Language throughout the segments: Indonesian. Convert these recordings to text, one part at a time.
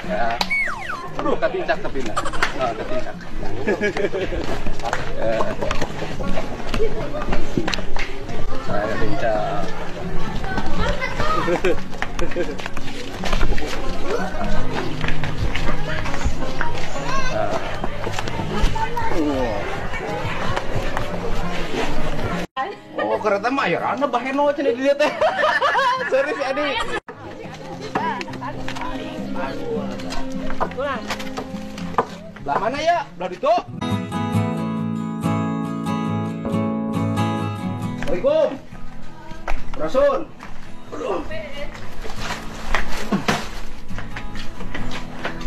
Ya. Aduh, ketincak tapi nah. Oh, ketincak. Saya ketincak. Oh, kereta mah ya rana baheno cenah di dieu teh. Serius Adi. Belah mana ya? Belah ditu. Assalamualaikum. Rasul.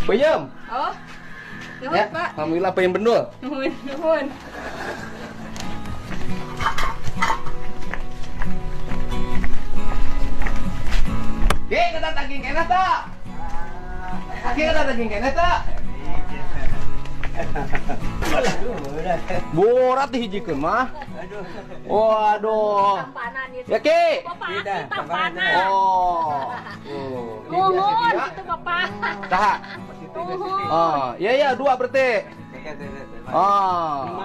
Peyem. Oh. Nuhun, Ya, Pak. alhamdulillah peyem bendul. Nuhun, nuhun. Ge, kada daging kena ta? Ge, kada daging kena ta? Borat dihijikeun mah. Waduh. Tampanan itu. Ya, Ki. Bapak, tampanan. Oh. Nuhun, itu Bapak. Saha? Nuhun. Oh, iya iya dua berarti. Oh.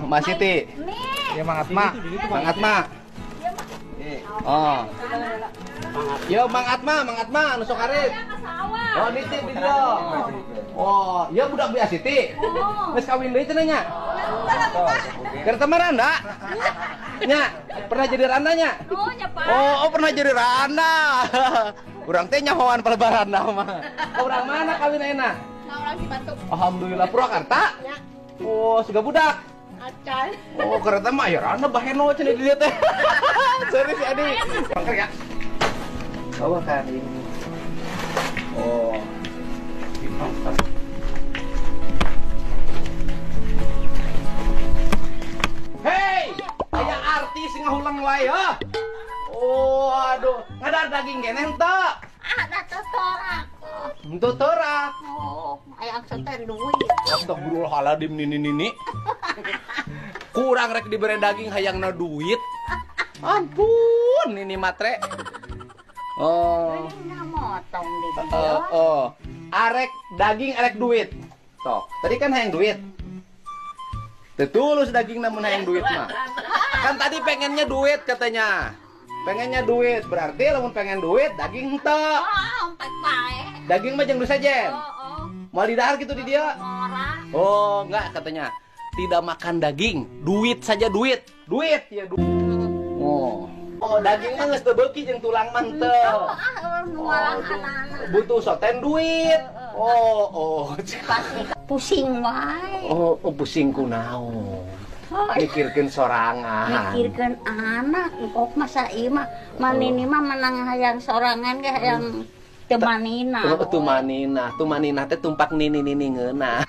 Mas Siti. Nih. Ya Mang Atma. Mang Atma. Oh. Yo Mang Atma anu sok arep. Saya ke sawah. Oh, nitip di dia. Oh, ya budak Bia Siti. Geus kawin deui cenah nya. Keur temaran da? Nya, pernah jadi randanya? Oh, nya Pak. Oh, pernah jadi randa. Urang teh nyahoan palebaran da mah. Urang mana kawin ayeuna? Orang Cibatu. Alhamdulillah Purwakarta. Ya. Oh, suga budak. Acan. Oh, kereta mah ya randa baheno cenah di dieu teh. Serius Adi. Bangker ya. Bawa kan ini. Oh. Hei, aya artis ngahulang wae heuh. Oh, aduh, ngada daging keneh teu? Ada totorak. Henteu teurak. Oh, aya aksen duit. Astagfirullahaladzim nini. Kurang rek dibere daging hayangna duit. Ampun, nini matre. Oh. Ini motong di dia. Oh. Arek daging arek duit. Toh, tadi kan hayang duit. Tetulus daging namun hayang duit mah. Kan tadi pengennya duit katanya. Pengennya duit, berarti lamun pengen duit daging henteu. Oh, empat bae. Daging mah jeung sajen. Oh. Mau didahar gitu di dia. Orang. Oh, enggak katanya. Tidak makan daging, duit saja duit. Duit ya duit. Oh. Oh, daging mah geus teu beuki jeung tulang mah henteu. Nualang anak-anak. Butuh soten duit. Oh. Pusing wae. Oh, pusing kunaon. Mikirkeun sorangan. Mikirkeun anak, kok masa ieu mah manini mah menang hayang sorangan ge hayang temanina. Tumanina teh tumpak nini ngeuna.